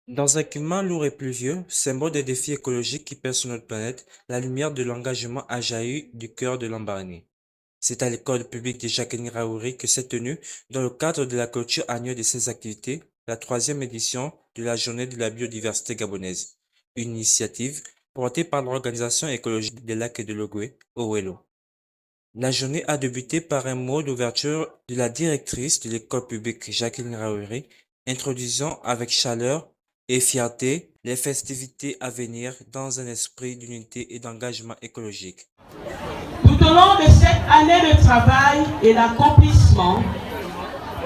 Dans un climat lourd et pluvieux, symbole des défis écologiques qui pèsent sur notre planète, la lumière de l'engagement a jailli du cœur de Lambaréné. C'est à l'école publique de Jacqueline Raouri que s'est tenue, dans le cadre de la clôture annuelle de ses activités, la troisième édition de la Journée de la biodiversité gabonaise, une initiative portée par l'Organisation écologique des lacs et de l'Ogooué, OELO. La journée a débuté par un mot d'ouverture de la directrice de l'école publique Jacqueline Raouri, introduisant avec chaleur et fierté les festivités à venir dans un esprit d'unité et d'engagement écologique. Tout au long de cette année de travail et d'accomplissement,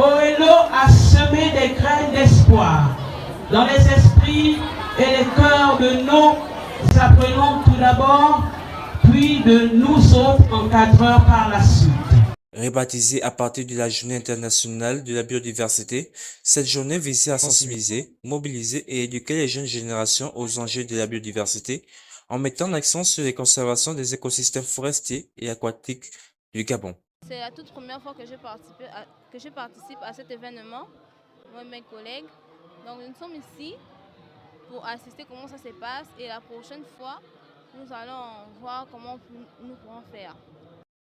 OELO a semé des graines d'espoir dans les esprits et les cœurs de nos apprenants tout d'abord, puis de nous autres encadreurs par la suite. Rebaptisée à partir de la Journée internationale de la biodiversité, cette journée visait à sensibiliser, mobiliser et éduquer les jeunes générations aux enjeux de la biodiversité en mettant l'accent sur les conservations des écosystèmes forestiers et aquatiques du Gabon. C'est la toute première fois que je participe à cet événement, moi et mes collègues. Donc nous sommes ici pour assister comment ça se passe et la prochaine fois, nous allons voir comment nous pourrons faire.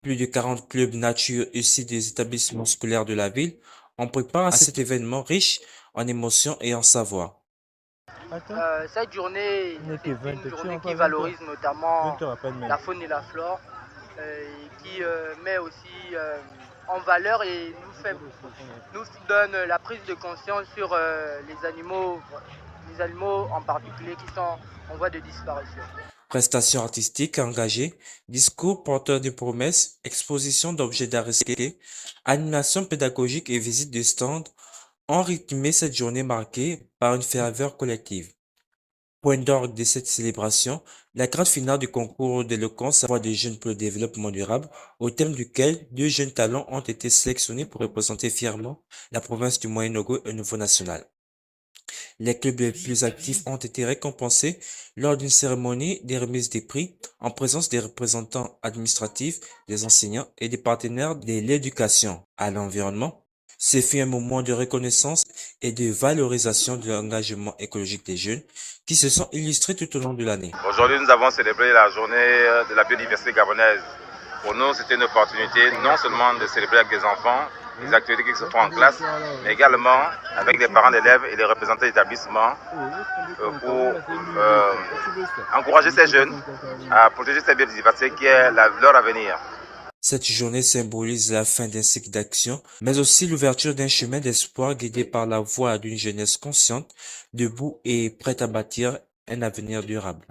Plus de 40 clubs nature issus des établissements scolaires de la ville ont préparé à cet événement riche en émotions et en savoir. Cette journée, c'est une journée qui valorise notamment la faune et la flore, qui met aussi en valeur et nous donne la prise de conscience sur les animaux en particulier qui sont en voie de disparition. Prestations artistiques engagées, discours porteurs de promesses, expositions d'objets d'art risqués, animations pédagogiques et visites de stands ont rythmé cette journée marquée par une ferveur collective. Point d'orgue de cette célébration, la grande finale du concours d'éloquence à voix des jeunes pour le développement durable, au thème duquel deux jeunes talents ont été sélectionnés pour représenter fièrement la province du Moyen-Ogo au niveau national. Les clubs les plus actifs ont été récompensés lors d'une cérémonie de remise des prix en présence des représentants administratifs, des enseignants et des partenaires de l'éducation à l'environnement. Ce fut un moment de reconnaissance et de valorisation de l'engagement écologique des jeunes qui se sont illustrés tout au long de l'année. Aujourd'hui, nous avons célébré la journée de la biodiversité gabonaise. Pour nous, c'était une opportunité non seulement de célébrer avec des enfants, les activités qui se font en classe, mais également avec les parents d'élèves et les représentants d'établissements pour encourager ces jeunes à protéger cette biodiversité qui est leur avenir. Cette journée symbolise la fin d'un cycle d'action, mais aussi l'ouverture d'un chemin d'espoir guidé par la voix d'une jeunesse consciente, debout et prête à bâtir un avenir durable.